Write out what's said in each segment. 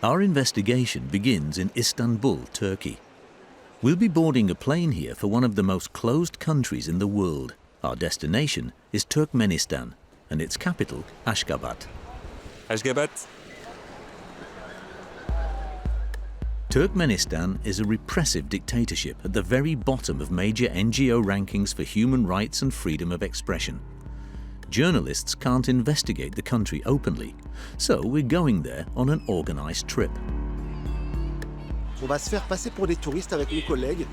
Our investigation begins in Istanbul, Turkey. We'll be boarding a plane here for one of the most closed countries in the world. Our destination is Turkmenistan and its capital, Ashgabat. Ashgabat. Turkmenistan is a repressive dictatorship at the very bottom of major NGO rankings for human rights and freedom of expression. Journalists can't investigate the country openly, so we're going there on an organized trip. On va se faire passer pour des touristes avec mes collègues.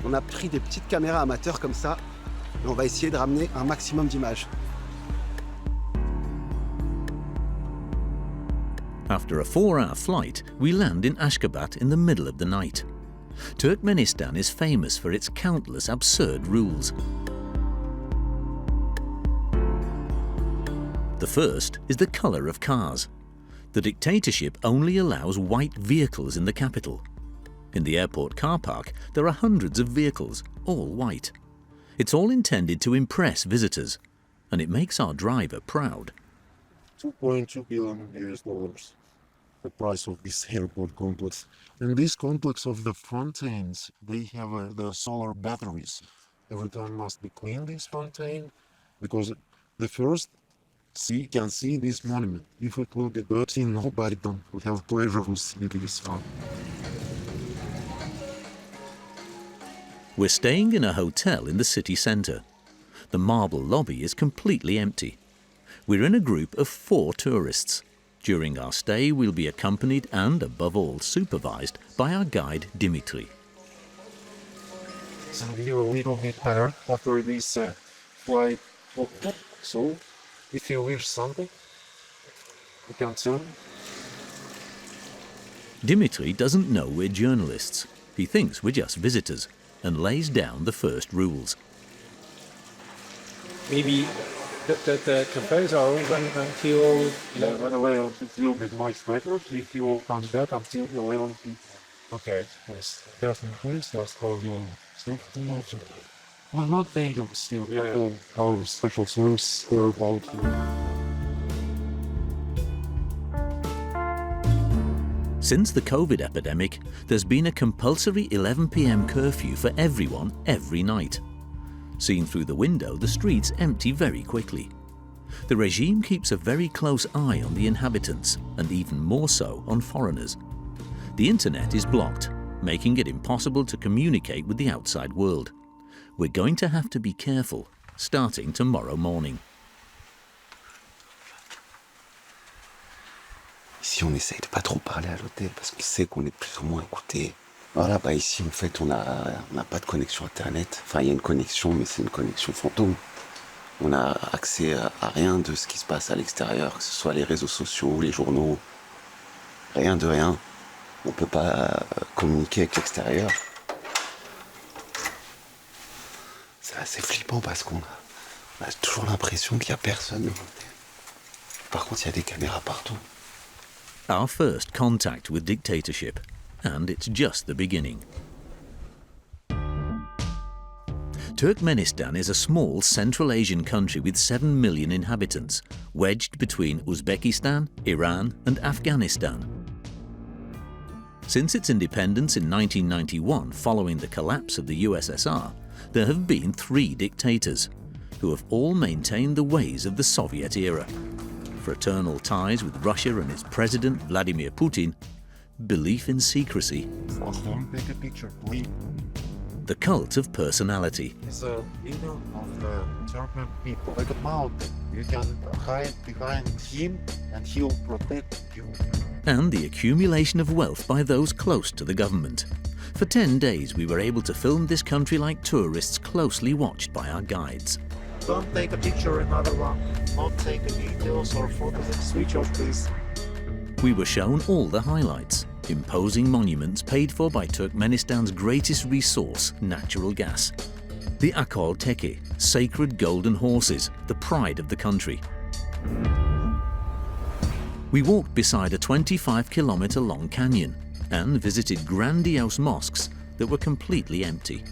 On a pris des petites caméras amateurs comme ça, et on va essayer de ramener un maximum d'images. After a 4-hour flight, we land in Ashgabat in the middle of the night. Turkmenistan is famous for its countless absurd rules. The first is the color of cars. The dictatorship only allows white vehicles in the capital. In the airport car park, there are hundreds of vehicles, all white. It's all intended to impress visitors, and it makes our driver proud. $2.2 billion, the price of this airport complex. In this complex of the fountains, they have the solar batteries. Every time must be cleaned, this fountain, because the first can see this monument. If it will get dirty, nobody will have pleasure of seeing this fountain. We're staying in a hotel in the city centre. The marble lobby is completely empty. We're in a group of 4 tourists. During our stay, we'll be accompanied and, above all, supervised by our guide Dimitri. So we are a little bit tired after this flight. So, if you wish something, you can tell me. Dimitri doesn't know we're journalists. He thinks we're just visitors and lays down the first rules. Maybe the campaigns are open until... By the way, it will be much better if you come back until 11 p.m. Okay, yes. Definitely, that's how you safety. Well, not dangerous still. Yeah. Our special service about you. Since the COVID epidemic, there's been a compulsory 11 p.m. curfew for everyone every night. Seen through the window, the streets empty very quickly. The regime keeps a very close eye on the inhabitants, and even more so on foreigners. The internet is blocked, making it impossible to communicate with the outside world. We're going to have to be careful, starting tomorrow morning. Ici, on essaye de pas trop parler à l'hôtel parce qu'on sait qu'on est plus ou moins écouté. Voilà, bah ici, en fait, on n'a pas de connexion Internet. Enfin, il y a une connexion, mais c'est une connexion fantôme. On n'a accès à rien de ce qui se passe à l'extérieur, que ce soit les réseaux sociaux, les journaux. Rien de rien. On peut pas communiquer avec l'extérieur. C'est assez flippant parce qu'on a toujours l'impression qu'il n'y a personne. Par contre, il y a des caméras partout. Our first contact with dictatorship, and it's just the beginning. Turkmenistan is a small Central Asian country with 7 million inhabitants, wedged between Uzbekistan, Iran and Afghanistan. Since its independence in 1991, following the collapse of the USSR, there have been 3 dictators, who have all maintained the ways of the Soviet era. Fraternal ties with Russia and its president, Vladimir Putin, belief in secrecy, Take a picture, please. the cult of personality, He's a leader of the Turkmen people. Like a mountain. You can hide behind him and he'll protect you. and the accumulation of wealth by those close to the government. For 10 days, we were able to film this country like tourists, closely watched by our guides. Don't take a picture, another one. Not take videos or photos and switch off, please. We were shown all the highlights, imposing monuments paid for by Turkmenistan's greatest resource, natural gas. The Akhal-Teke, sacred golden horses, the pride of the country. We walked beside a 25-kilometre-long canyon and visited grandiose mosques that were completely empty.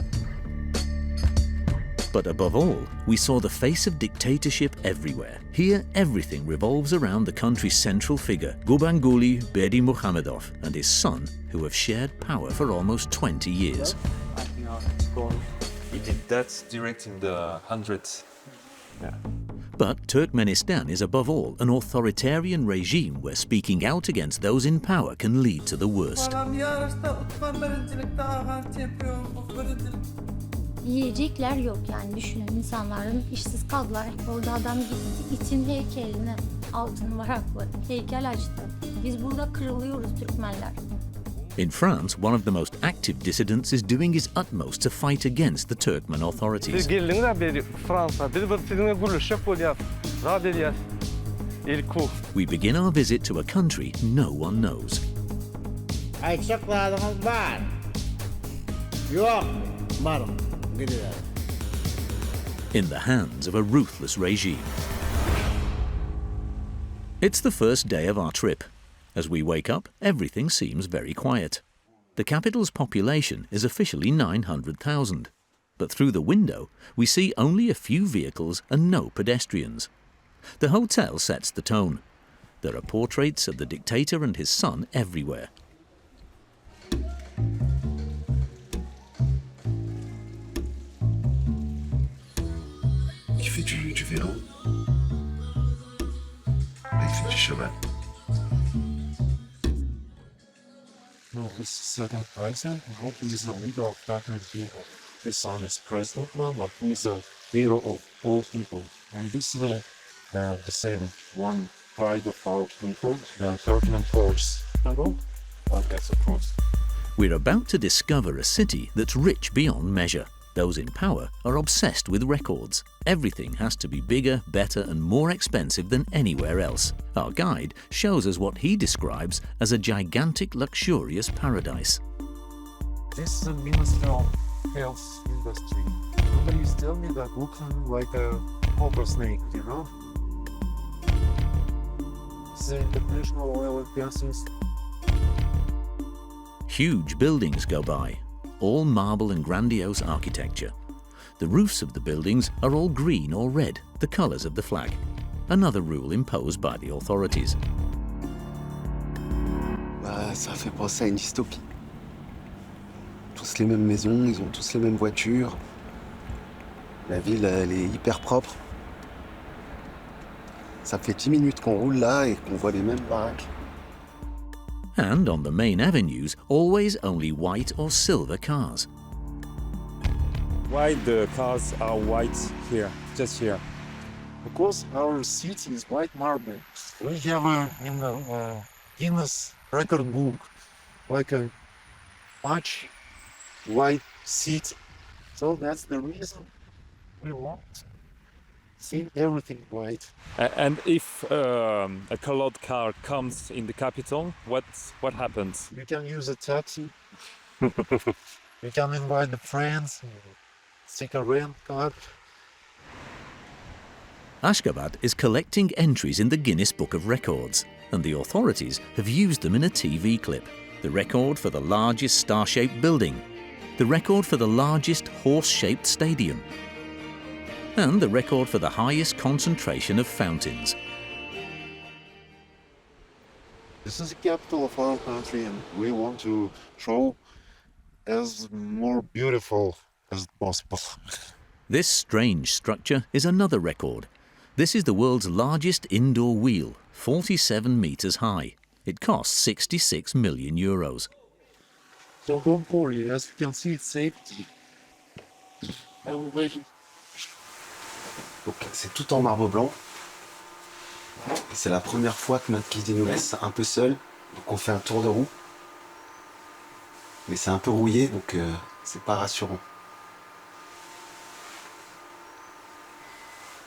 But above all, we saw the face of dictatorship everywhere. Here, everything revolves around the country's central figure, Gurbanguly Berdymukhamedov, and his son, who have shared power for almost 20 years. That's directing the hundreds. Yeah. But Turkmenistan is above all an authoritarian regime where speaking out against those in power can lead to the worst. Yiyecekler yok yani düşünün insanların işsiz kaldılar. Orada adam gitti için heykeline altın varaklı heykel açtı. Biz burada kırılıyoruz Türkmenler. In France, one of the most active dissidents is doing his utmost to fight against the Turkmen authorities. We begin our visit to a country no one knows. In the hands of a ruthless regime. It's the first day of our trip. As we wake up, everything seems very quiet. The capital's population is officially 900,000, but through the window we see only a few vehicles and no pedestrians. The hotel sets the tone. There are portraits of the dictator and his son everywhere. Il fait du vélo. Il fait du cheval. No, this is second president. I hope he's the leader of that people. His son is president now, but he's a hero of all people. And this is the same one pride of our people, the Turkmen force. But that's a cross. We're about to discover a city that's rich beyond measure. Those in power are obsessed with records. Everything has to be bigger, better and more expensive than anywhere else. Our guide shows us what he describes as a gigantic, luxurious paradise. This is the Ministry of Health industry. Somebody is telling me that looking like a cobra snake, you know? It's the International Oil and Gas Institute. Huge buildings go by, all marble and grandiose architecture. The roofs of the buildings are all green or red, the colours of the flag. Another rule imposed by the authorities. Ça fait penser à une dystopie. Tous les mêmes maisons, ils ont tous les mêmes voitures. La ville, elle est hyper propre. Ça fait 10 minutes qu'on roule là et qu'on voit les mêmes baraques. And on the main avenues, always only white or silver cars. Why the cars are white here, just here? Because our city is white marble. We have in the Guinness record book like a much white city. So that's the reason we want to see everything white. And if a colored car comes in the capital, what happens? You can use a taxi. You can invite the friends, take a rent car. Ashgabat is collecting entries in the Guinness Book of Records, and the authorities have used them in a TV clip. The record for the largest star-shaped building, the record for the largest horse-shaped stadium, and the record for the highest concentration of fountains. This is the capital of our country and we want to show as more beautiful as possible. This strange structure is another record. This is the world's largest indoor wheel, 47 meters high. It costs 66 million euros. So don't worry, as you can see, it's safety. Elevation. Donc c'est tout en marbre blanc. Et c'est la première fois que notre guide nous laisse un peu seul. Donc on fait un tour de roue. Mais c'est un peu rouillé, donc c'est pas rassurant.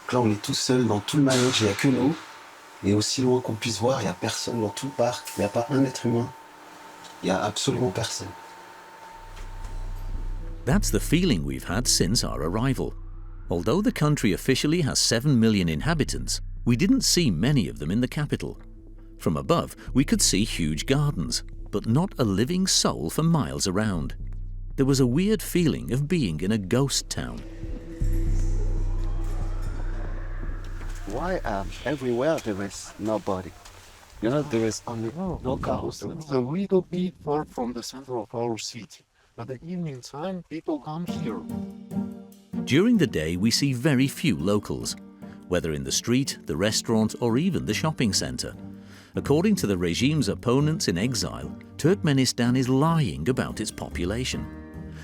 Donc là on est tout seul dans tout le manège, il n'y a que nous. Et aussi loin qu'on puisse voir, il n'y a personne dans tout le parc. Il n'y a pas un être humain. Il n'y a absolument personne. That's the feeling we've had since our arrival. Although the country officially has 7 million inhabitants, we didn't see many of them in the capital. From above, we could see huge gardens, but not a living soul for miles around. There was a weird feeling of being in a ghost town. Why everywhere there is nobody? You know, there is only no cars. It's a little bit far from the center of our city. At the evening time, people come here. During the day, we see very few locals, whether in the street, the restaurant, or even the shopping centre. According to the regime's opponents in exile, Turkmenistan is lying about its population.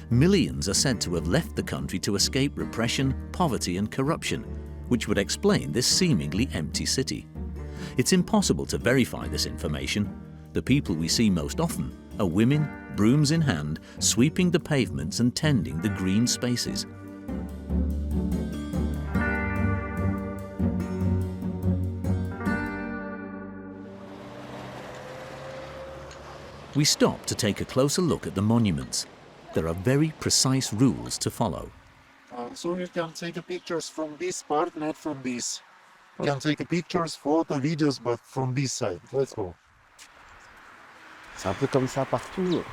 Millions are said to have left the country to escape repression, poverty, and corruption, which would explain this seemingly empty city. It's impossible to verify this information. The people we see most often are women, brooms in hand, sweeping the pavements and tending the green spaces. We stop to take a closer look at the monuments. There are very precise rules to follow. So you can take pictures from this part, not from this. You can take pictures, photo, videos, but from this side. Let's go. C'est un peu comme ça partout.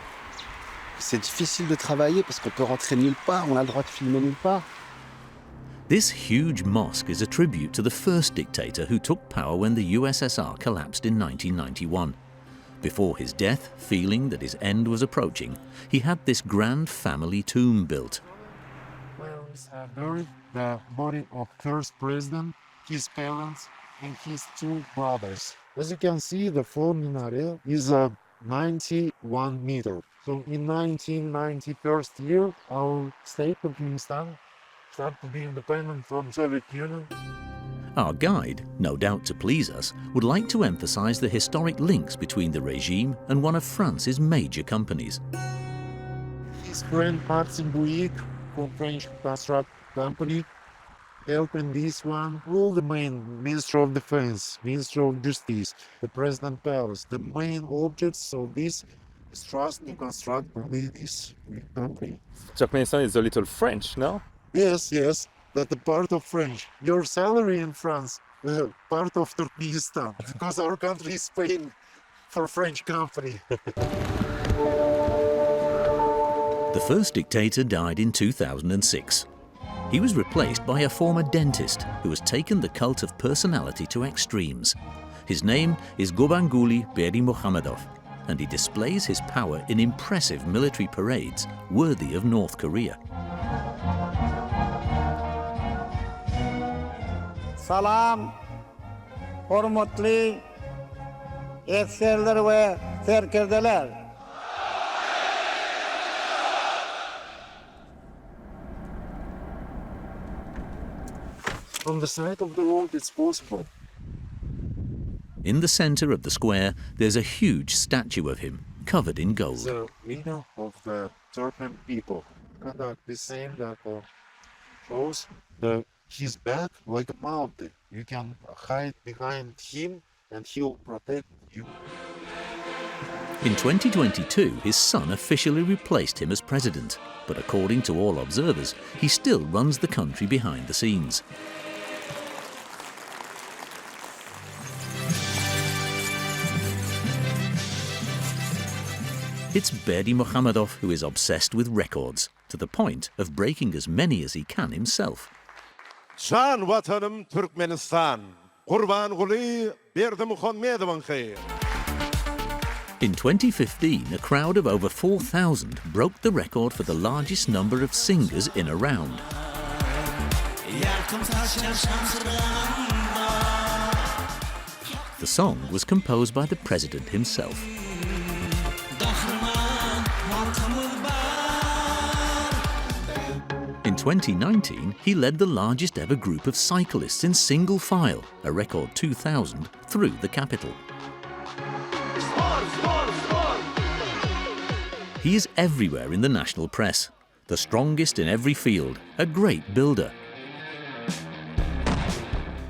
C'est difficile de travailler parce qu'on peut rentrer nulle part, on a le droit de filmer nulle part. This huge mosque is a tribute to the first dictator who took power when the USSR collapsed in 1991. Before his death, feeling that his end was approaching, he had this grand family tomb built. Where is buried the body of first president, his parents, and his two brothers. As you can see, the full minaret is 91 meters. So in 1991 year, our state of Turkmenistan started to be independent from Soviet Union. Our guide, no doubt to please us, would like to emphasize the historic links between the regime and one of France's major companies. His friend Maxime Bouygues from French construct company helped in this one. All the main Minister of Defense, Minister of Justice, the President Palace, the main objects of this is trust to construct this country. Turkmenistan is a little French, no? Yes, that's the part of French. Your salary in France, part of Turkmenistan, because our country is paying for French company. The first dictator died in 2006. He was replaced by a former dentist who has taken the cult of personality to extremes. His name is Gurbanguly Berdymukhamedov, and he displays his power in impressive military parades worthy of North Korea. Salam, hormatly, ekserler ve serkerdeler. From the side of the road, it's possible. In the center of the square, there's a huge statue of him, covered in gold. The leader of the Turkmen people. Arkadak, the same that shows his back like a mountain. You can hide behind him and he'll protect you. In 2022, his son officially replaced him as president, but according to all observers, he still runs the country behind the scenes. It's Berdymukhamedov who is obsessed with records, to the point of breaking as many as he can himself. Can vatanım Turkmenistan. Gurbanguly Berdymukhamedov. In 2015, a crowd of over 4,000 broke the record for the largest number of singers in a round. The song was composed by the president himself. In 2019, he led the largest ever group of cyclists in single file, a record 2,000, through the capital. He is everywhere in the national press, the strongest in every field, a great builder,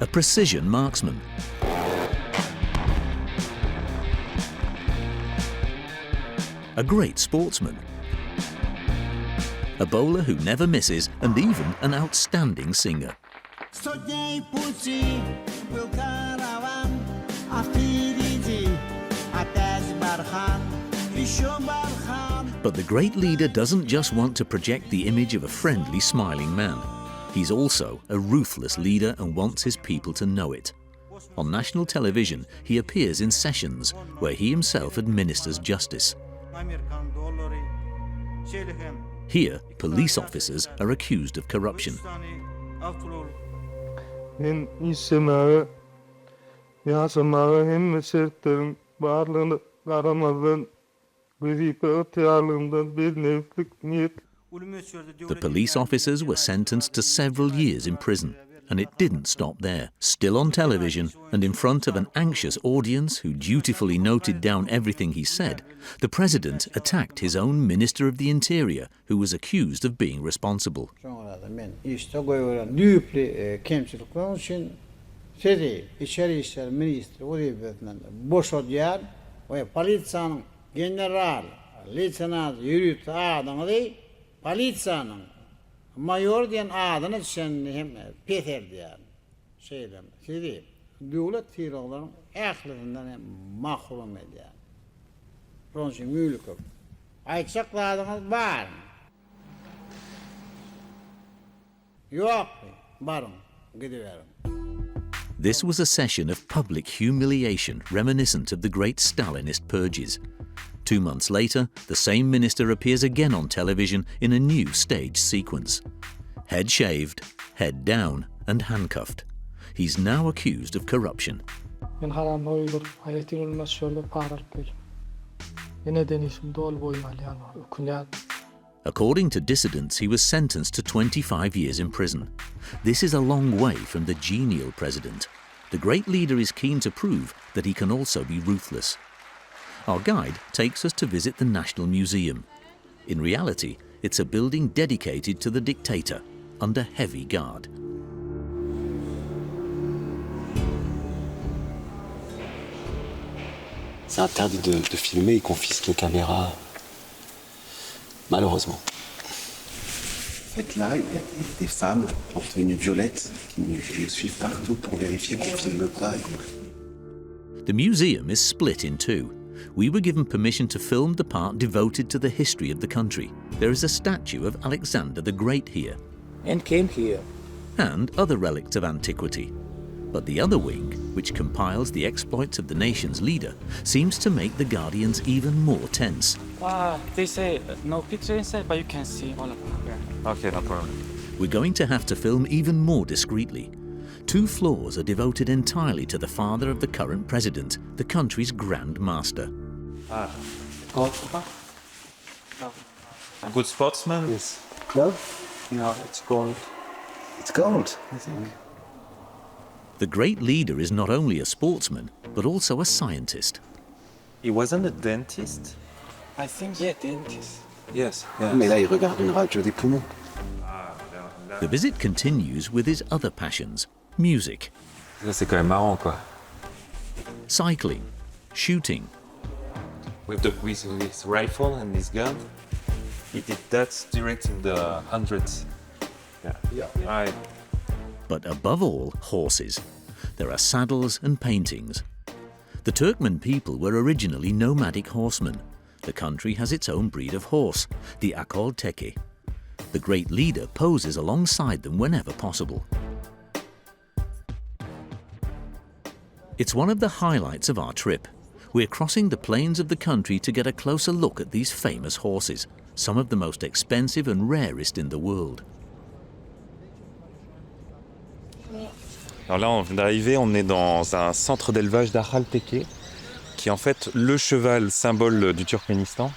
a precision marksman, a great sportsman, a bowler who never misses, and even an outstanding singer. But the great leader doesn't just want to project the image of a friendly, smiling man. He's also a ruthless leader and wants his people to know it. On national television, he appears in sessions where he himself administers justice. Here, police officers are accused of corruption. The police officers were sentenced to several years in prison, and it didn't stop there. Still on television, and in front of an anxious audience who dutifully noted down everything he said, the president attacked his own Minister of the Interior, who was accused of being responsible. Mayor diyen adını sen hem Peter diyen şeyden sizi devlet tiroğların ahlakından hem mahrum ediyor. Ronsin mülkü. Ayçakladınız var. Yok barın gidiverin. This was a session of public humiliation reminiscent of the great Stalinist purges. 2 months later, the same minister appears again on television in a new stage sequence. Head shaved, head down, and handcuffed. He's now accused of corruption. According to dissidents, he was sentenced to 25 years in prison. This is a long way from the genial president. The great leader is keen to prove that he can also be ruthless. Our guide takes us to visit the National Museum. In reality, it's a building dedicated to the dictator, under heavy guard. C'est interdit de filmer, ils confisquent les caméras. Malheureusement. En fait, là, il y a des femmes en tenue violette qui nous suivent partout pour vérifier qu'on ne filme pas. The museum is split in two. We were given permission to film the part devoted to the history of the country. There is a statue of Alexander the Great here. And came here. And other relics of antiquity. But the other wing, which compiles the exploits of the nation's leader, seems to make the Guardians even more tense. They say no picture inside, but you can see all of them. Okay, no problem. We're going to have to film even more discreetly. 2 floors are devoted entirely to the father of the current president, the country's Grand Master. Good sportsman? Yes. No, it's gold. It's gold, I think. The great leader is not only a sportsman, but also a scientist. He wasn't a dentist? I think, yeah, dentist. Yes. Mais là, il regarde une radio des poumons. The visit continues with his other passions, music, Ça, c'est quand même marrant, quoi. cycling, shooting, With his rifle and his gun, he did that direct in the hundreds. Yeah. Right. but above all, horses. There are saddles and paintings. The Turkmen people were originally nomadic horsemen. The country has its own breed of horse, the Akhal-Teke. The great leader poses alongside them whenever possible. It's one of the highlights of our trip. We're crossing the plains of the country to get a closer look at these famous horses, some of the most expensive and rarest in the world. Alors là, on vient d'arriver, on est dans un centre d'élevage d'Akhal-Teke, qui est en fait le cheval symbole du Turkménistan.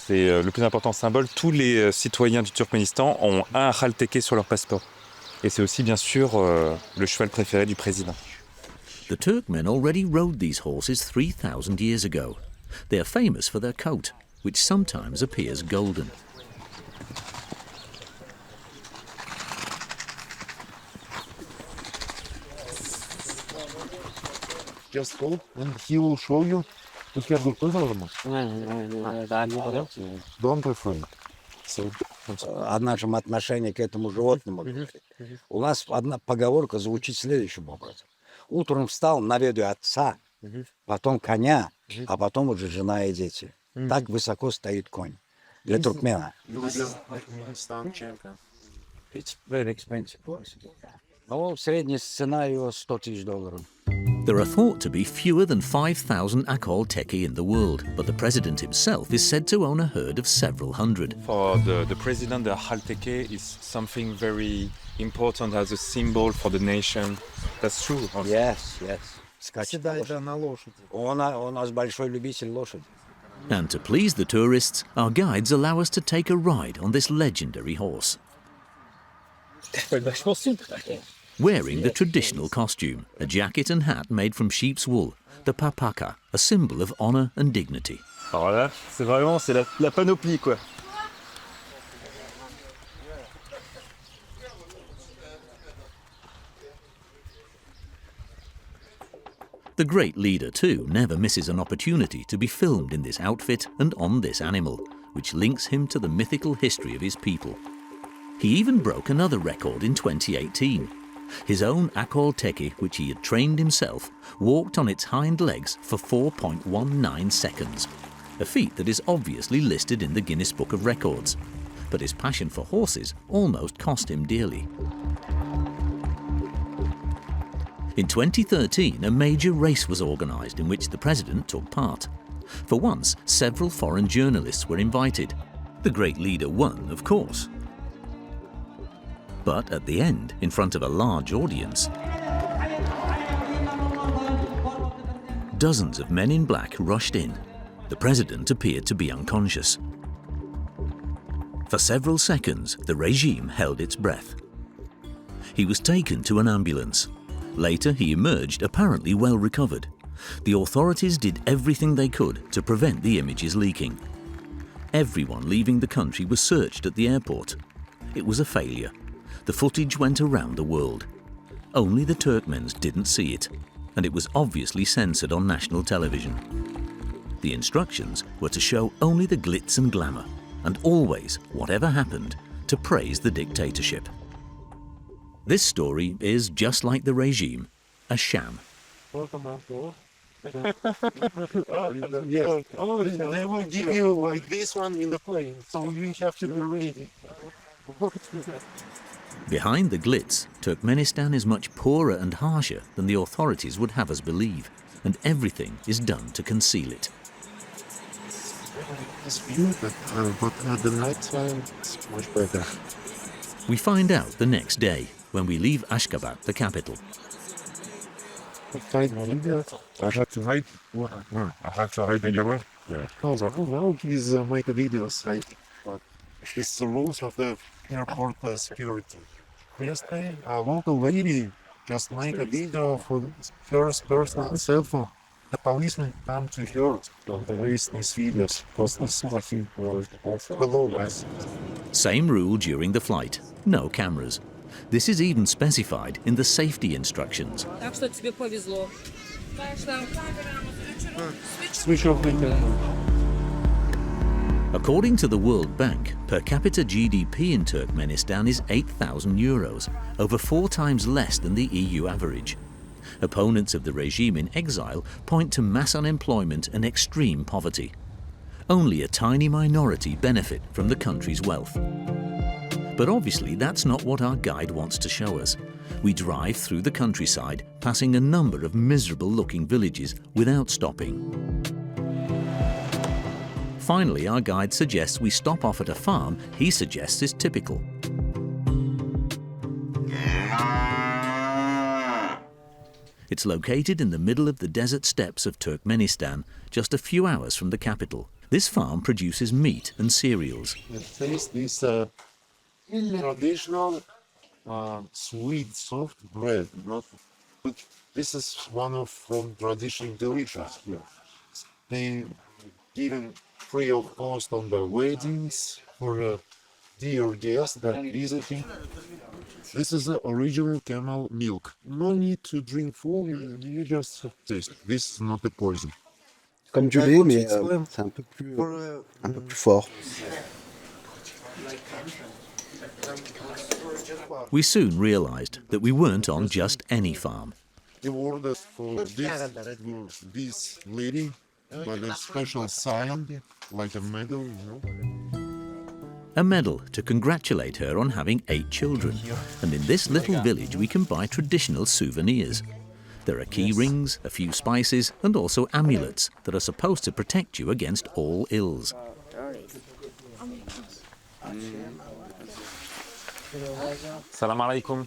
C'est le plus important symbole. Tous les citoyens du Turkménistan ont un Akhal-Teke sur leur passeport. Et c'est aussi bien sûr le cheval préféré du président. The Turkmen already rode these horses 3,000 years ago. They are famous for their coat, which sometimes appears golden. Just go and he will show you the Don't refrain. So, О нашем отношении к этому животному. У нас одна поговорка звучит следующим образом. Утром встал, наведу отца, потом коня, а потом уже жена и дети. Так высоко стоит конь для туркмена. It's very expensive. Ну, средняя цена его $100 000. There are thought to be fewer than 5,000 Akhal-Teke in the world, but the president himself is said to own a herd of several hundred. For the president, the Akhal-Teke is something very important as a symbol for the nation. That's true. Also. Yes. Скачет на лошади. Он у нас большой любитель лошади. And to please the tourists, our guides allow us to take a ride on this legendary horse. Wearing the traditional costume, a jacket and hat made from sheep's wool, the papaka, a symbol of honor and dignity. Alors là, c'est la panoplie, quoi. The great leader, too, never misses an opportunity to be filmed in this outfit and on this animal, which links him to the mythical history of his people. He even broke another record in 2018. His own Akhal-Teke, which he had trained himself, walked on its hind legs for 4.19 seconds, a feat that is obviously listed in the Guinness Book of Records. But his passion for horses almost cost him dearly. In 2013, a major race was organised in which the president took part. For once, several foreign journalists were invited. The great leader won, of course. But at the end, in front of a large audience, dozens of men in black rushed in. The president appeared to be unconscious. For several seconds, the regime held its breath. He was taken to an ambulance. Later, he emerged apparently well recovered. The authorities did everything they could to prevent the images leaking. Everyone leaving the country was searched at the airport. It was a failure. The footage went around the world. Only the Turkmens didn't see it, and it was obviously censored on national television. The instructions were to show only the glitz and glamour, and always, whatever happened, to praise the dictatorship. This story is just like the regime, a sham. Yes. Oh, they will give you like this one in the plane, so you have to be ready. Behind the glitz, Turkmenistan is much poorer and harsher than the authorities would have us believe, and everything is done to conceal it. It's beautiful, but at the night time, it's much better. We find out the next day, when we leave Ashgabat, the capital. I have to hide. I have to hide in the room. Yeah. Now please make a video site. But it's the rules of the airport security. Yesterday, a local lady just made a video for first person cell phone. The policeman come to her to raise these videos because it's something below us. Same rule during the flight, no cameras. This is even specified in the safety instructions. Switch off the camera. According to the World Bank, per capita GDP in Turkmenistan is €8,000, over 4 times less than the EU average. Opponents of the regime in exile point to mass unemployment and extreme poverty. Only a tiny minority benefit from the country's wealth. But obviously that's not what our guide wants to show us. We drive through the countryside, passing a number of miserable-looking villages without stopping. Finally, our guide suggests we stop off at a farm he suggests is typical. It's located in the middle of the desert steppes of Turkmenistan, just a few hours from the capital. This farm produces meat and cereals. It tastes this traditional sweet, soft bread. This is one of from traditional delicious here. They given free of cost on the weddings for dear guests that visiting. This is the original camel milk. No need to drink full, you just taste. This is not a poison. Comme du lait, mais c'est un peu plus fort. We soon realized that we weren't on just any farm. The order for this lady, but a special sign, like a medal, you know. a medal to congratulate her on having 8 children. And in this little village we can buy traditional souvenirs. There are key rings, a few spices, and also amulets that are supposed to protect you against all ills. Salam alaikum.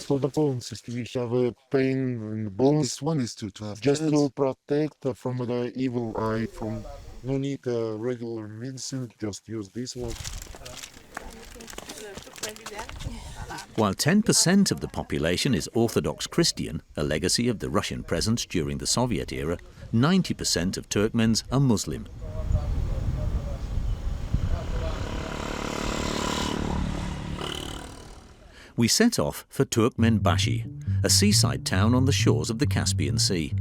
For the bones, if we have a pain in the bones, this one is to just to protect from the evil eye. From no need regular medicine, just use this one. While 10% of the population is Orthodox Christian, a legacy of the Russian presence during the Soviet era, 90% of Turkmens are Muslim. We set off for Turkmenbashi, a seaside town on the shores of the Caspian Sea.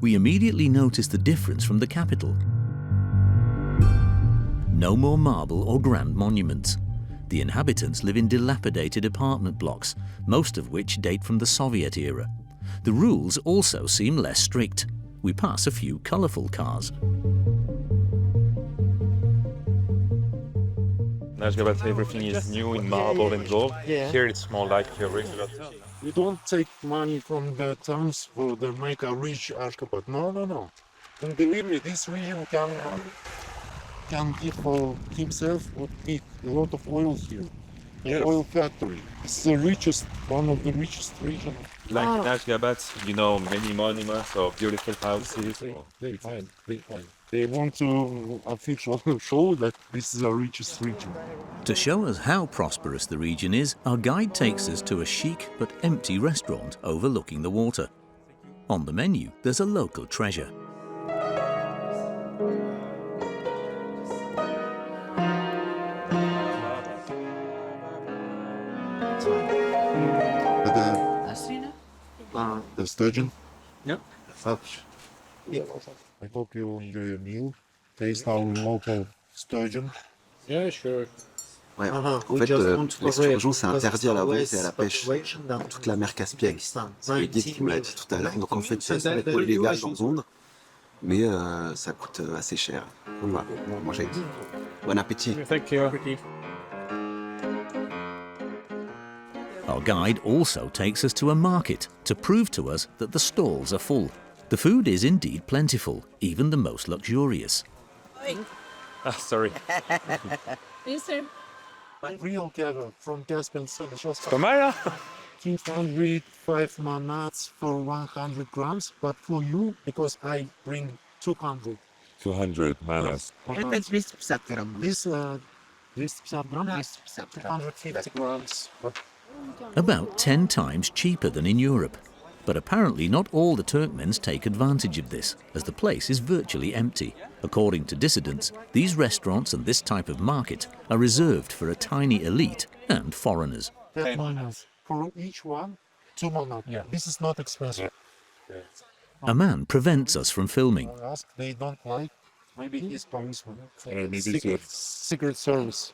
We immediately noticed the difference from the capital. No more marble or grand monuments. The inhabitants live in dilapidated apartment blocks, most of which date from the Soviet era. The rules also seem less strict. We pass a few colourful cars. In Ashgabat, everything is new in marble and gold. Here it's more like a regular. You don't take money from the towns for the make a rich Ashgabat. No. And believe me, this region can give for himself would need a lot of oil here. Yes. Oil factory. It's the richest, one of the richest regions. Like in Ashgabat, you know, many monuments or beautiful houses. They find. They want to officially show that this is the richest region. To show us how prosperous the region is, our guide takes us to a chic but empty restaurant overlooking the water. On the menu, there's a local treasure. The sturgeon? Yep. I hope you enjoy your meal. Taste our local sturgeon. Yeah, sure. Ouais. En fait, l'esturgeon, c'est interdit à la vente et à la pêche dans toute la mer Caspienne. C'est le guide qui me l'a dit tout à l'heure. Donc en fait, c'est pas illégal dans Londres, mais ça coûte assez cher. Donc voilà, mangez. Bon appétit. Thank you. Our guide also takes us to a market to prove to us that the stalls are full. The food is indeed plentiful, even the most luxurious. Ah, sorry. Real cattle from Caspian Sea. Pas mal, hein? 205 manats for 100 grams, but for you, because I bring 200. 200 manas. This 250 grams. About 10 times cheaper than in Europe. But apparently not all the Turkmens take advantage of this, as the place is virtually empty. According to dissidents, these restaurants and this type of market are reserved for a tiny elite and foreigners. 10 manats. For each one, 2 manats. Yeah. This is not expensive. A man prevents us from filming. Ask, they don't like. Maybe he's policeman. Secret service.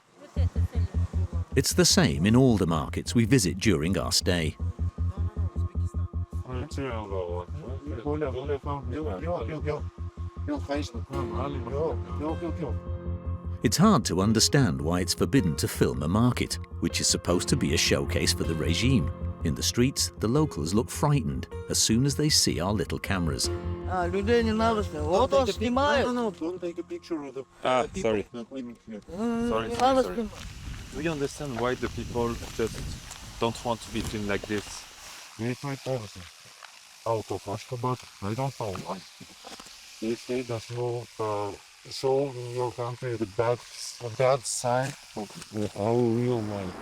It's the same in all the markets we visit during our stay. It's hard to understand why it's forbidden to film a market, which is supposed to be a showcase for the regime. In the streets, the locals look frightened as soon as they see our little cameras. No, don't take a picture of the Sorry. Sorry. Do you understand why the people just don't want to be filmed like this? They find everything out of Ashgabat. I don't know why. They say there's no show in your country the bad side of our real life.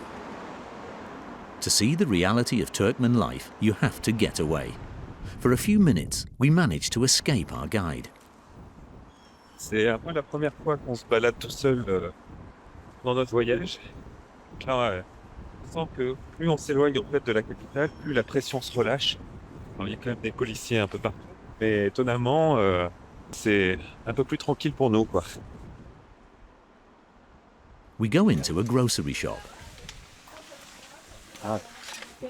To see the reality of Turkmen life, you have to get away. For a few minutes, we manage to escape our guide. C'est un peu la première fois qu'on se balade tout seul dans notre voyage. Là, on sent que plus on s'éloigne en fait de la capitale, plus la pression se relâche. Alors, il y a quand même des policiers un peu partout. Mais étonnamment, c'est un peu plus tranquille pour nous, quoi. We go into a grocery shop.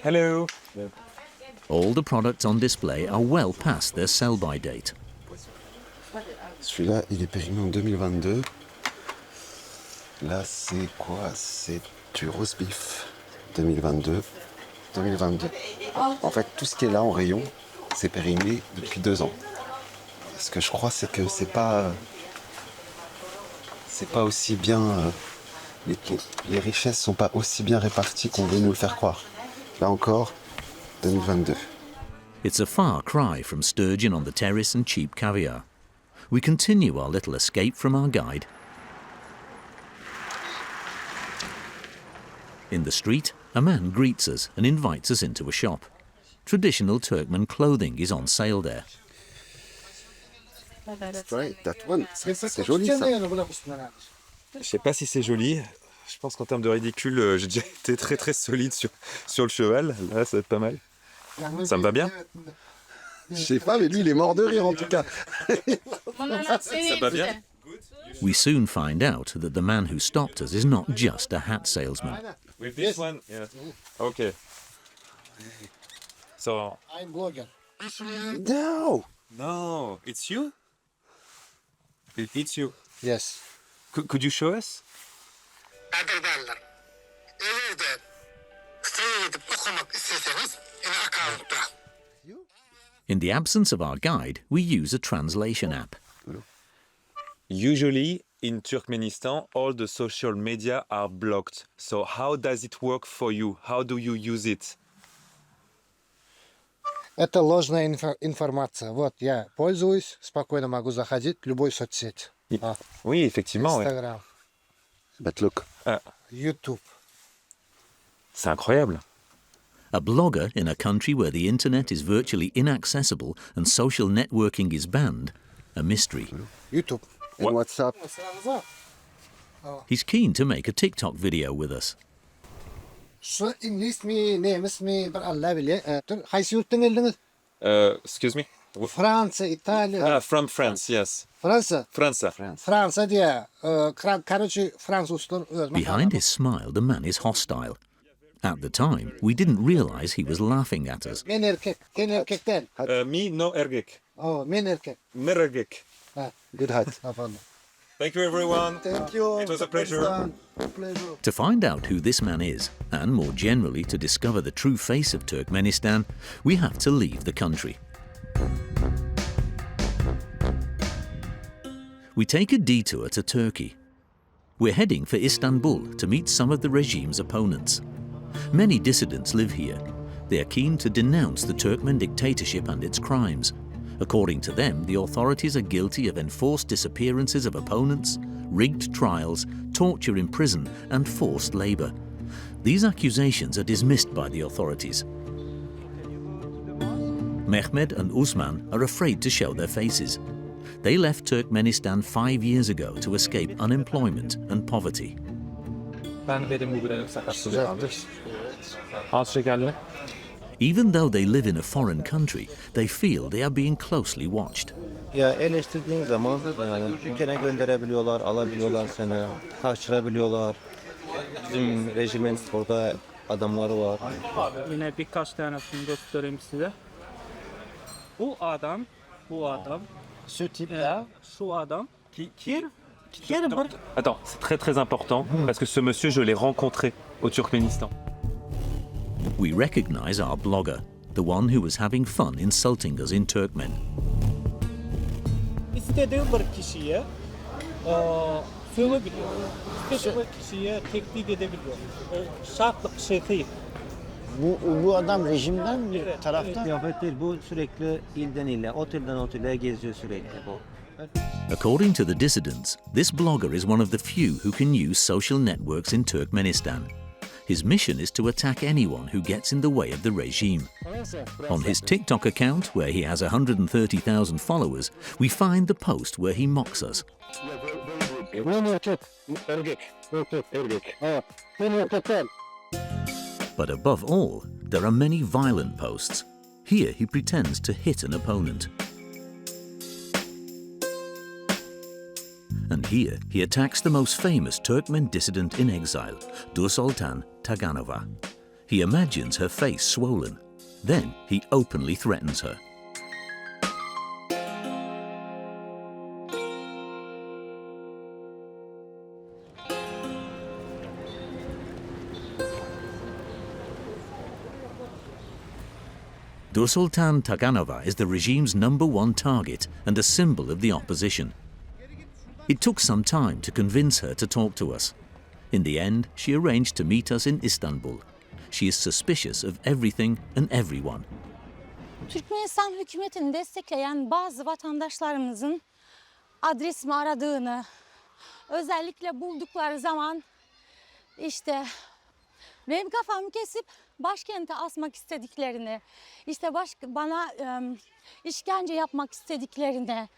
Hello. All the products on display are well past their sell-by date. Celui-là, il est périmé en 2022. Là, c'est quoi? C'est du roast beef 2022. 2022. En fait, tout ce qui est là en rayon, c'est périmé depuis 2 ans. Ce que je crois, c'est que c'est pas aussi bien. Les richesses sont pas aussi bien réparties qu'on veut nous le faire croire. Là encore, 2022. It's a far cry from sturgeon on the terrace and cheap caviar. We continue our little escape from our guide. In the street, a man greets us and invites us into a shop. Traditional Turkmen clothing is on sale there. Right, that one. C'est joli ça. Je sais pas si c'est joli. Je pense qu'en termes de ridicule, j'ai déjà été très très solide sur le cheval. Là, ça va être pas mal. Ça me va bien? Je sais pas, mais lui, il est mort de rire en tout cas. Ça va bien? We soon find out that the man who stopped us is not just a hat salesman. With this one? Yeah. Okay. So... I'm blogger. No! No, it's you? It's you. Yes. Could you show us? In the absence of our guide, we use a translation app. Usually in Turkmenistan, all the social media are blocked. So how does it work for you? How do you use it? Это ложная информация. Вот, я пользуюсь, спокойно могу заходить в любой соцсеть. Oui, effectivement. Instagram, But look. YouTube. C'est incroyable. A blogger in a country where the internet is virtually inaccessible and social networking is banned, a mystery. YouTube. And WhatsApp. He's keen to make a TikTok video with us. Şu İngiliz mi, Nemis mi, bir Allah bilir. Haysi yurttan geldiniz? Excuse me? Fransa, İtalya. From France, yes. Fransa. Fransa. diye. Короче, Fransızlar özmek. Behind his smile, the man is hostile. At the time, we didn't realize he was laughing at us. Men erkek. Sen erkekten. Me, no erkek. Oh, men erkek. Mererkek. Good hat. Thank you, everyone. Thank you. It was a pleasure. To find out who this man is, and more generally to discover the true face of Turkmenistan, we have to leave the country. We take a detour to Turkey. We're heading for Istanbul to meet some of the regime's opponents. Many dissidents live here. They are keen to denounce the Turkmen dictatorship and its crimes. According to them, the authorities are guilty of enforced disappearances of opponents, rigged trials, torture in prison, and forced labor. These accusations are dismissed by the authorities. Mehmed and Usman are afraid to show their faces. They left Turkmenistan 5 years ago to escape unemployment and poverty. Ben dedim bu birelim sakatlığı. Az şekerli. Even though they live in a foreign country, they feel they are being closely watched. Ya eleştirdiğin zaman ülkene gönderebiliyorlar, alabiliyorlar seni, kaçırabiliyorlar. Bizim rejimin orada adamları var. Yine birkaç tanesini göstereyim size. Bu adam, Şu tip şu adam. Attends, c'est très très important parce que ce monsieur, je l'ai rencontré au Turkménistan. We recognize our blogger, the one who was having fun insulting us in Turkmen. İstediği bir kişiye söyleyebiliyor. İstediği bir kişiye tehdit edebiliyor. Şartlık şey değil. bu adam rejimden bir tarafta. Kıyafet değil, bu sürekli ilden ile, otelden otele geziyor sürekli bu. According to the dissidents, this blogger is one of the few who can use social networks in Turkmenistan. His mission is to attack anyone who gets in the way of the regime. On his TikTok account, where he has 130,000 followers, we find the post where he mocks us. But above all, there are many violent posts. Here he pretends to hit an opponent. And here he attacks the most famous Turkmen dissident in exile, Dursultan Taganova. He imagines her face swollen. Then he openly threatens her. Nursultan Taganova is the regime's #1 target and a symbol of the opposition. It took some time to convince her to talk to us. In the end, she arranged to meet us in Istanbul. She is suspicious of everything and everyone. Türkmenistan hükümetini destekleyen bazı vatandaşlarımızın adresimi aradığını, özellikle buldukları zaman işte benim kafamı kesip başkente asmak istediklerini, işte bana işkence yapmak istediklerini,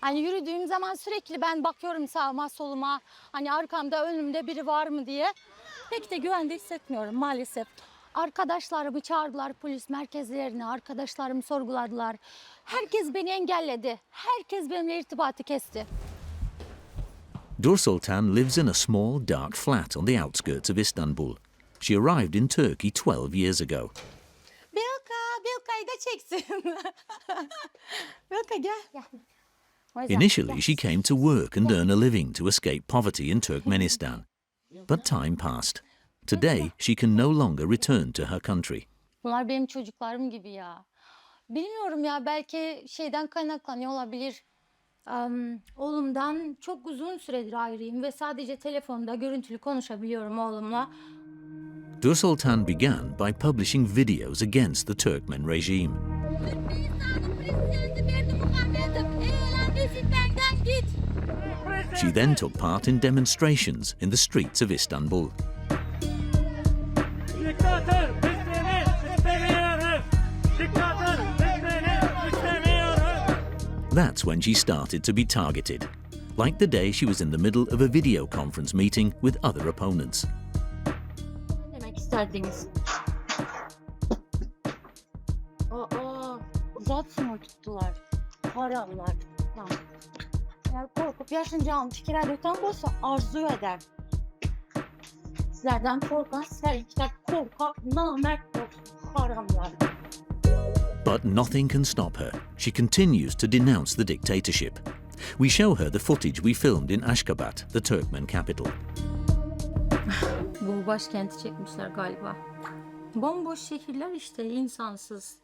hani yürüdüğüm zaman sürekli ben bakıyorum sağıma soluma, hani arkamda önümde biri var mı diye pek de güvende hissetmiyorum maalesef. Arkadaşlarımı çağırdılar polis merkezlerine, arkadaşlarımı sorguladılar. Herkes beni engelledi, herkes benimle irtibatı kesti. Nursultan lives in a small, dark flat on the outskirts of Istanbul. She arrived in Turkey 12 years ago. Bilka'yı da çeksin. Bilka gel. Initially, she came to work and earn a living to escape poverty in Turkmenistan. But time passed. Today, she can no longer return to her country. Bunlar benim çocuklarım gibi ya. Bilmiyorum ya, belki şeyden kaynaklanıyor olabilir. Oğlumdan çok uzun süredir ayrıyım ve sadece telefonda görüntülü konuşabiliyorum oğlumla. Nursultan began by publishing videos against the Turkmen regime. She then took part in demonstrations in the streets of Istanbul. That's when she started to be targeted, like the day she was in the middle of a video conference meeting with other opponents. Demek isterdiniz. Uzatma tuttular. Haramlar. Eğer korkup yaşayacağım fikirlerden olsa arzu eder. Sizlerden korkan, sizlerden korkak, namert haramlar. But nothing can stop her. She continues to denounce the dictatorship. We show her the footage we filmed in Ashgabat, the Turkmen capital. Bu başkenti çekmişler galiba. Bomboş şehirler işte, insansız,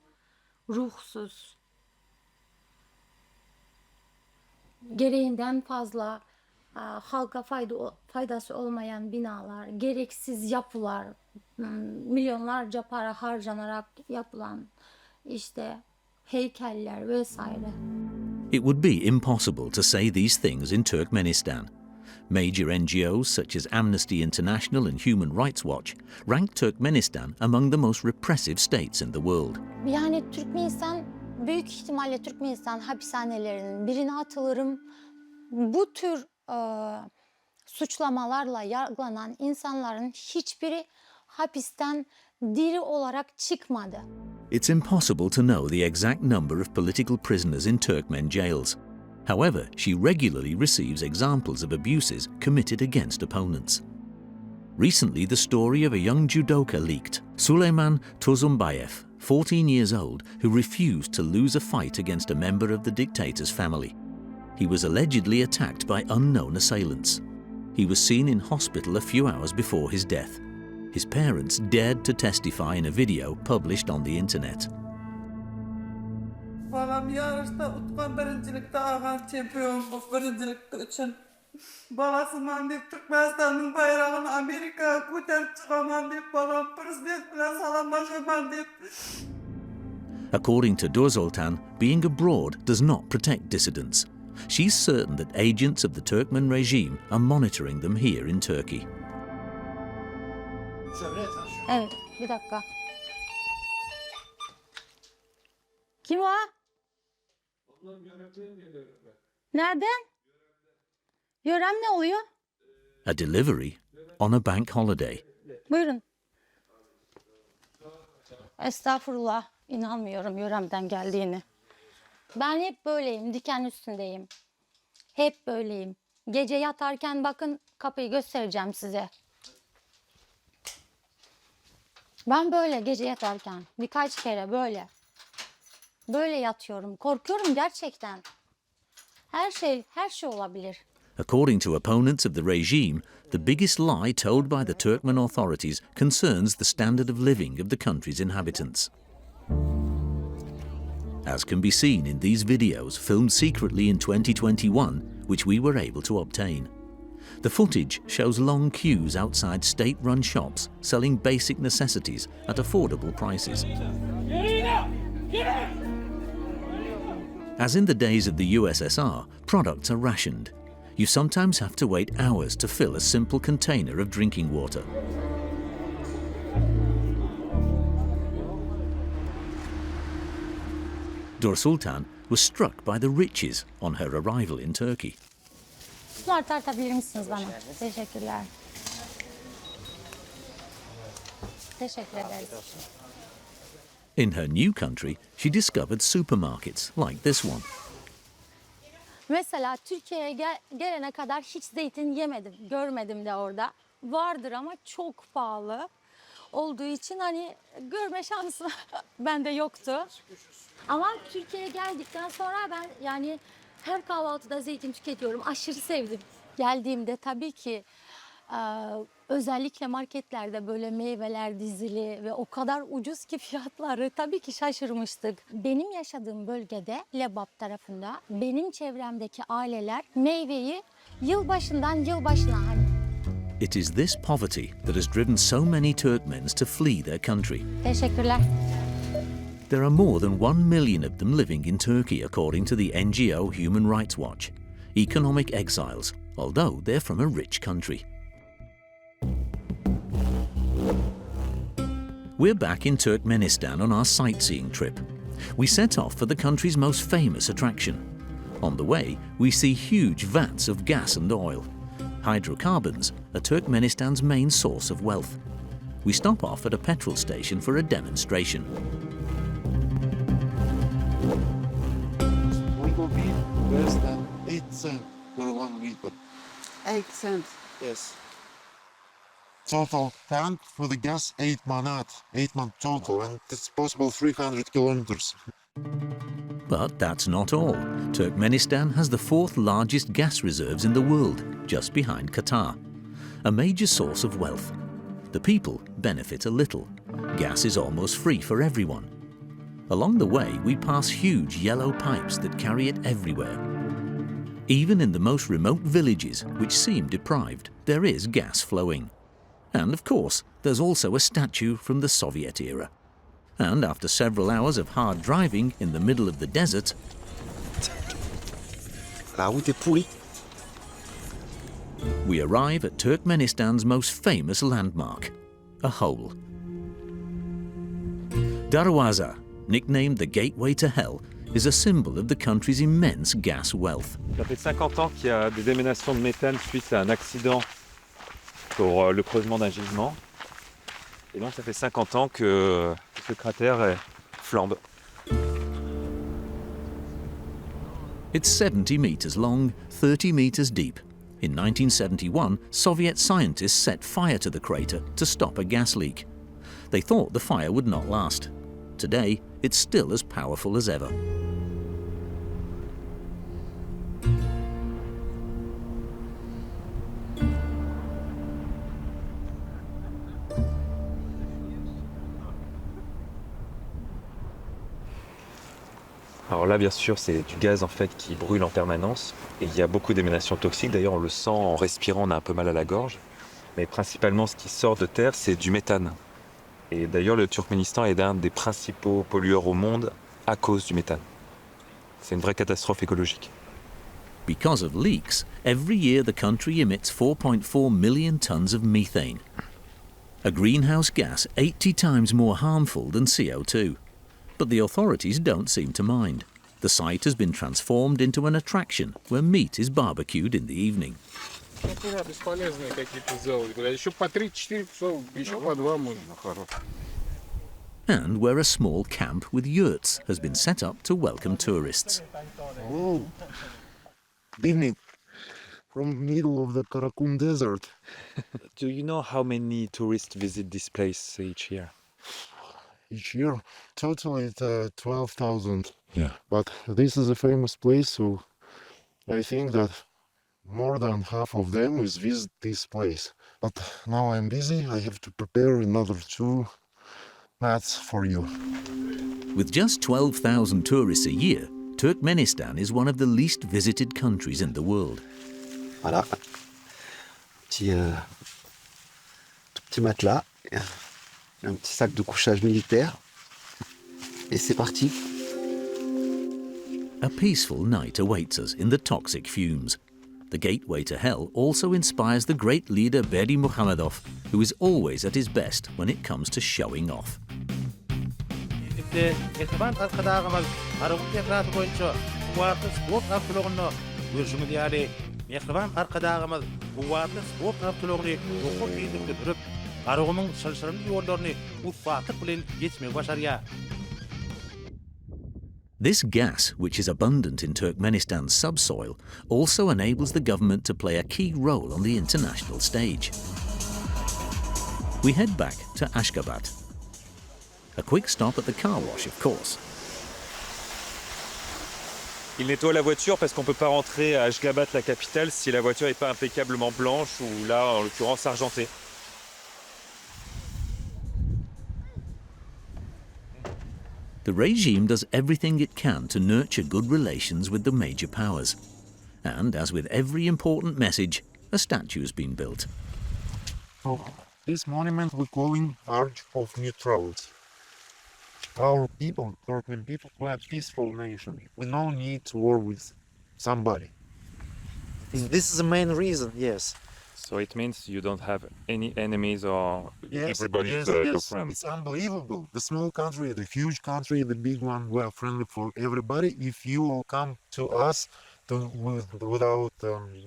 ruhsuz. Gereğinden fazla halka faydası olmayan binalar, gereksiz yapılar, milyonlarca para harcanarak yapılan işte heykeller vesaire. It would be impossible to say these things in Turkmenistan. Major NGOs such as Amnesty International and Human Rights Watch rank Turkmenistan among the most repressive states in the world. Yani Türkmenistan, büyük ihtimalle Türkmenistan hapishanelerinin birine atılırım. Bu tür suçlamalarla yargılanan insanların hiçbiri hapisten diri olarak çıkmadı. It's impossible to know the exact number of political prisoners in Turkmen jails. However, she regularly receives examples of abuses committed against opponents. Recently, the story of a young judoka leaked. Süleyman Tuzumbayev, 14 years old, who refused to lose a fight against a member of the dictator's family. He was allegedly attacked by unknown assailants. He was seen in hospital a few hours before his death. His parents dared to testify in a video published on the internet. Balam yarışta utkan birincilikte ağan şampiyon birincilik için. Balasından deyip Türkmenistan'ın bayrağını Amerika ko'tarib çıkaman deyip balam prezident bilan salamlaşaman deyip. According to Nursultan, being abroad does not protect dissidents. She's certain that agents of the Turkmen regime are monitoring them here in Turkey. Evet, bir dakika. Kim o? Nereden? Yörem ne oluyor? A delivery on a bank holiday. Buyurun. Estağfurullah, inanmıyorum yöremden geldiğini. Ben hep böyleyim, diken üstündeyim. Hep böyleyim. Gece yatarken bakın, kapıyı göstereceğim size. Ben böyle gece yatarken birkaç kere böyle yatıyorum. Korkuyorum gerçekten. Her şey olabilir. According to opponents of the regime, the biggest lie told by the Turkmen authorities concerns the standard of living of the country's inhabitants. as can be seen in these videos filmed secretly in 2021, which we were able to obtain. The footage shows long queues outside state-run shops selling basic necessities at affordable prices. As in the days of the USSR, products are rationed. You sometimes have to wait hours to fill a simple container of drinking water. Dur Sultan was struck by the riches on her arrival in Turkey. Bunlar tartabilir misiniz bana? Teşekkürler. Teşekkür ederiz. In her new country, she discovered supermarkets like this one. Mesela Türkiye'ye gelene kadar hiç zeytin yemedim, görmedim de orada. Vardır ama çok pahalı olduğu için hani görme şansı bende yoktu. Ama Türkiye'ye geldikten sonra ben yani her kahvaltıda zeytin tüketiyorum. Aşırı sevdim. Geldiğimde tabii ki özellikle marketlerde böyle meyveler dizili ve o kadar ucuz ki fiyatları, tabii ki şaşırmıştık. Benim yaşadığım bölgede Lebap tarafında benim çevremdeki aileler meyveyi yılbaşından yılbaşına It is this poverty that has driven so many Turkmens to flee their country. Teşekkürler. There are more than 1 million of them living in Turkey, according to the NGO Human Rights Watch. Economic exiles, although they're from a rich country. We're back in Turkmenistan on our sightseeing trip. We set off for the country's most famous attraction. On the way, we see huge vats of gas and oil. Hydrocarbons are Turkmenistan's main source of wealth. We stop off at a petrol station for a demonstration. We will be less than 8 cents per 1 liter. 8 cents. Yes. Total tank for the gas 8 manat, 8 man total, and it's possible 300 kilometers. But that's not all. Turkmenistan has the 4th largest gas reserves in the world, just behind Qatar. A major source of wealth. The people benefit a little. Gas is almost free for everyone. Along the way, we pass huge yellow pipes that carry it everywhere. Even in the most remote villages, which seem deprived, there is gas flowing. And of course, there's also a statue from the Soviet era. And after several hours of hard driving in the middle of the desert, La route est pourrie. we arrive at Turkmenistan's most famous landmark, a hole. Darwaza, nicknamed the gateway to hell, is a symbol of the country's immense gas wealth. Ça fait 50 ans qu'il y a des émanations de méthane suite à un accident pour le creusement d'un gisement. Et donc ça fait 50 ans que ce cratère flambe. It's 70 meters long, 30 meters deep. In 1971, Soviet scientists set fire to the crater to stop a gas leak. They thought the fire would not last. Today, it's still as powerful as ever. Alors là, bien sûr, c'est du gaz en fait qui brûle en permanence. Et il y a beaucoup d'émanations toxiques. D'ailleurs, on le sent en respirant, on a un peu mal à la gorge. Mais principalement, ce qui sort de terre, c'est du méthane. Et d'ailleurs, le Turkménistan est l'un des principaux pollueurs au monde à cause du méthane. C'est une vraie catastrophe écologique. Because of leaks, every year the country emits 4.4 million tons of methane, a greenhouse gas 80 times more harmful than CO2. But the authorities don't seem to mind. The site has been transformed into an attraction where meat is barbecued in the evening. And where a small camp with yurts has been set up to welcome tourists. Oh, good evening. From middle of the Karakum Desert. Do you know how many tourists visit this place each year? Each year, totally 12,000. Yeah. But this is a famous place, so I think that more than half of them is visit this place. But now I'm busy, I have to prepare another 2 mats for you. With just 12,000 tourists a year, Turkmenistan is one of the least visited countries in the world. Voilà. Tout petit matelas, un petit sac de couchage militaire. Et c'est parti. A peaceful night awaits us in the toxic fumes. The gateway to hell also inspires the great leader Berdymukhamedov, who is always at his best when it comes to showing off. This gas, which is abundant in Turkmenistan's subsoil, also enables the government to play a key role on the international stage. We head back to Ashgabat. A quick stop at the car wash, of course. Il nettoie la voiture parce qu'on ne peut pas rentrer à Ashgabat, la capitale, si la voiture n'est pas impeccablement blanche ou là, en l'occurrence, argentée. The regime does everything it can to nurture good relations with the major powers. And as with every important message, a statue has been built. So this monument we're calling Arch of Neutrals. Our people, Turkmen people, we're a peaceful nation. We don't need to war with somebody. This is the main reason, yes. So it means you don't have any enemies or Yes, everybody's yes, your friend. it's unbelievable. The small country, the huge country, the big one, we are friendly for everybody. If you will come to us without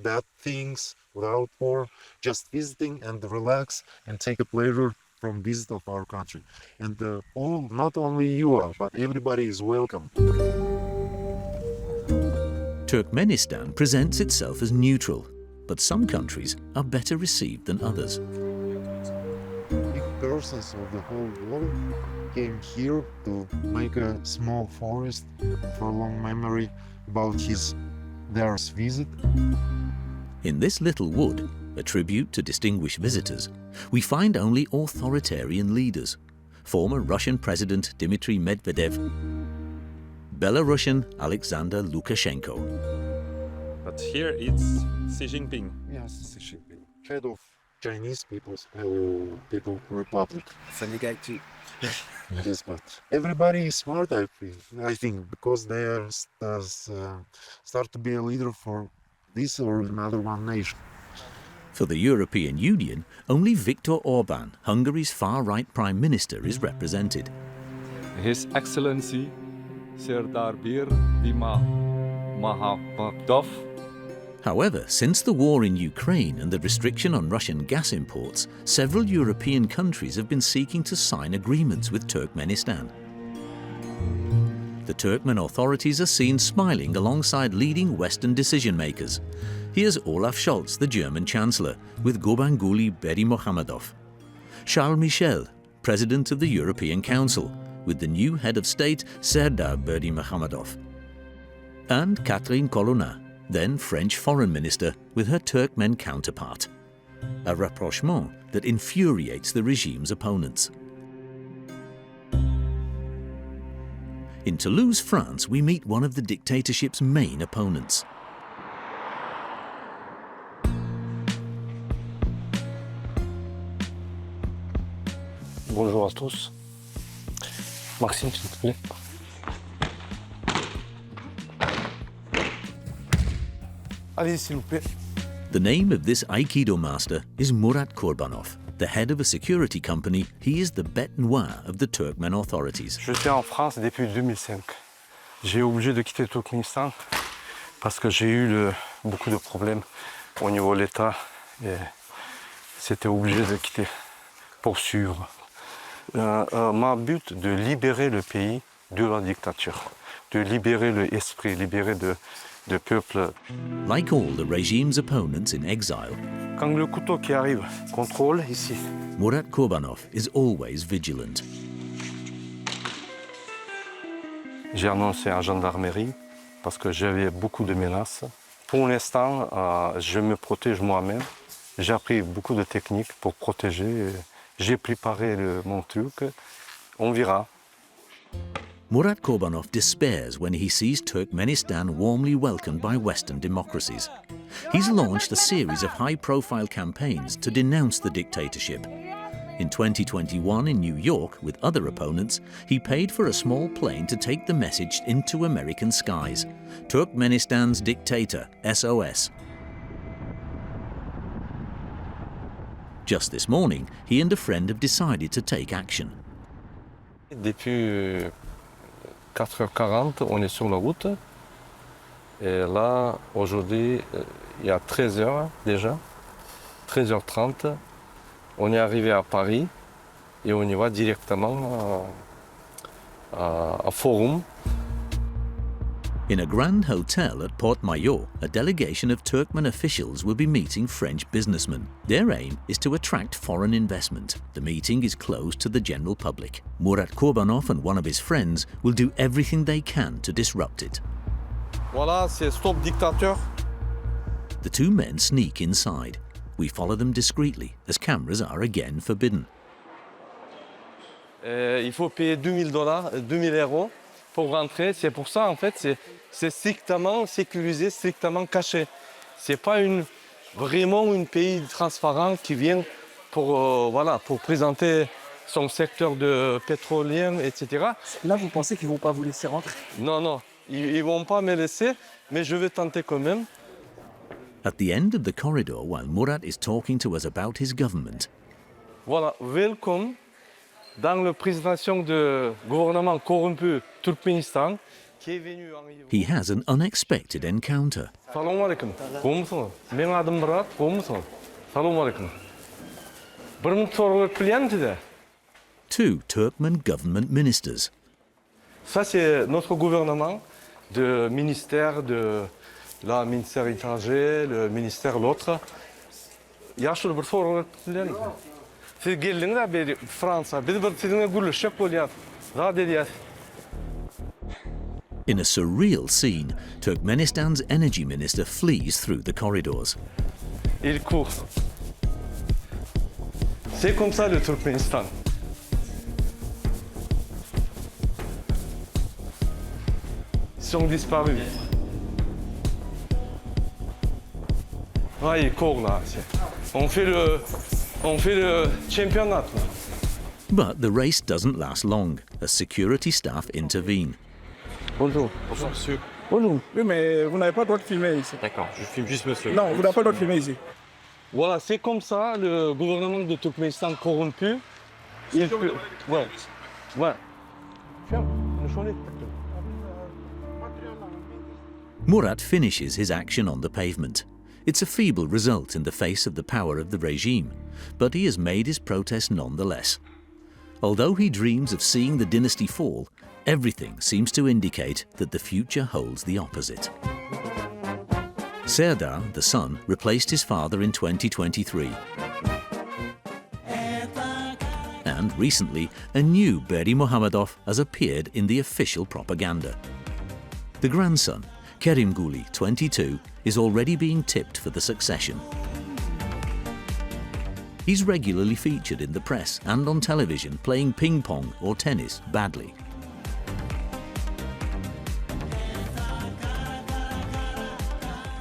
bad things, without war, just visiting and relax and take a pleasure from visit of our country. And not only you are, but everybody is welcome. Turkmenistan presents itself as neutral, but some countries are better received than others. Big persons of the whole world came here to make a small forest for a long memory about their visit. In this little wood, a tribute to distinguished visitors, we find only authoritarian leaders. Former Russian President Dmitry Medvedev, Belarusian Alexander Lukashenko. But here it's Xi Jinping. Yes, Xi Jinping, head of Chinese People's Republic. Yes, but everybody is smart, I think, because they are start to be a leader for this or another one nation. For the European Union, only Viktor Orban, Hungary's far-right Prime Minister, is represented. His Excellency Serdar Berdymukhamedov. However, since the war in Ukraine and the restriction on Russian gas imports, several European countries have been seeking to sign agreements with Turkmenistan. The Turkmen authorities are seen smiling alongside leading Western decision-makers. Here's Olaf Scholz, the German Chancellor, with Gurbanguly Berdymukhamedov. Charles Michel, President of the European Council, with the new head of state, Serdar Berdymukhamedov. And Catherine Colonna, then French Foreign Minister, with her Turkmen counterpart. A rapprochement that infuriates the regime's opponents. In Toulouse, France, we meet one of the dictatorship's main opponents. Bonjour à tous. Maxime, s'il te plaît. Allez, s'il vous plaît. The name of this Aikido master is Murat Kurbanov. The head of a security company, he is the bête noire of the Turkmen authorities. J'étais en France depuis 2005. J'ai obligé de quitter le Turkménistan parce que j'ai eu beaucoup de problèmes au niveau de l'État et c'était obligé de quitter pour suivre. Ma but de libérer le pays de la dictature, de libérer l'esprit, libérer de peuple. Like all the regime's opponents in exile, quand le couteau qui arrive contrôle ici, Murat Kurbanov is always vigilant. J'ai annoncé à la gendarmerie parce que j'avais beaucoup de menaces. Pour l'instant, je me protège moi-même. J'ai appris beaucoup de techniques pour protéger. J'ai préparé mon truc. On verra. Murat Kurbanov despairs when he sees Turkmenistan warmly welcomed by Western democracies. He's launched a series of high-profile campaigns to denounce the dictatorship. In 2021 in New York, with other opponents, he paid for a small plane to take the message into American skies. Turkmenistan's dictator, SOS. Just this morning, he and a friend have decided to take action. Depuis 4h40, on est sur la route. Et là, aujourd'hui, il y a 13h déjà, 13h30. On est arrivé à Paris et on y va directement à Forum. In a grand hotel at Port Mayor, a delegation of Turkmen officials will be meeting French businessmen. Their aim is to attract foreign investment. The meeting is closed to the general public. Murat Kurbanov and one of his friends will do everything they can to disrupt it. Voilà, c'est Stop Dictator. The two men sneak inside. We follow them discreetly, as cameras are again forbidden. Il faut payer $2000, 2000 euros pour rentrer. C'est pour ça, en fait, c'est strictement sécurisé, strictement caché. C'est pas vraiment un pays transparent qui vient pour, pour présenter son secteur de pétrolier, etc. Là, vous pensez qu'ils vont pas vous laisser rentrer? Non, non, ils vont pas me laisser, mais je vais tenter quand même. At the end of the corridor, while Murat is talking to us about his government. Voilà, welcome dans la présentation du gouvernement corrompu Turkmenistan qui est venu en... He has an unexpected encounter. Salam alaikum. Komsun. Benim adım Murat. Komsun. Salam alaikum. Bir minut sorular bilen de. Two Turkmen government ministers. Ça c'est notre gouvernement, de ministère de la ministère étranger, le ministère l'autre. Yaşlı bir sorular bilen. Siz geldiniz beri Fransa. Biz bir sizinle görüşecek oluyor. Rahat ediyaz. In a surreal scene, Turkmenistan's energy minister flees through the corridors. Il court. C'est comme ça le Turkménistan. Ils sont disparus. Ah, il court là. On fait le championnat. But the race doesn't last long, as security staff intervene. Bonjour. Bonjour, monsieur. Bonjour. Oui, mais vous n'avez pas le droit de filmer ici. D'accord, je filme juste monsieur. Non, vous n'avez pas le droit de filmer ici. Voilà, c'est comme ça, le gouvernement de Turkménistan corrompu. Il peut... Ouais. Ouais. Murat finishes his action on the pavement. It's a feeble result in the face of the power of the regime, but he has made his protest nonetheless. Although he dreams of seeing the dynasty fall, everything seems to indicate that the future holds the opposite. Serdar, the son, replaced his father in 2023. And recently, a new Berdymukhamedov has appeared in the official propaganda. The grandson, Kerim Guli, 22, is already being tipped for the succession. He's regularly featured in the press and on television playing ping pong or tennis badly.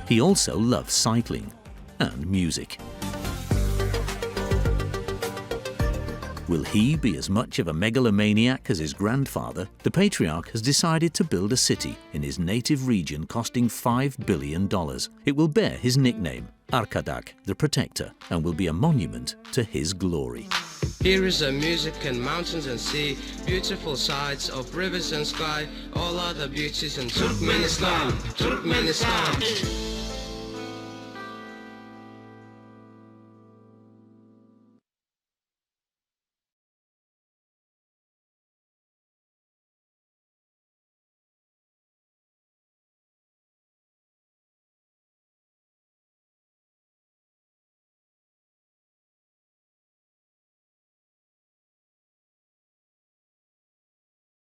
He also loves cycling and music. Will he be as much of a megalomaniac as his grandfather? The patriarch has decided to build a city in his native region costing $5 billion. It will bear his nickname, Arkadak, the Protector, and will be a monument to his glory. Here is a music and mountains and sea, beautiful sights of rivers and sky, all other beauties in Turkmenistan, Turkmenistan.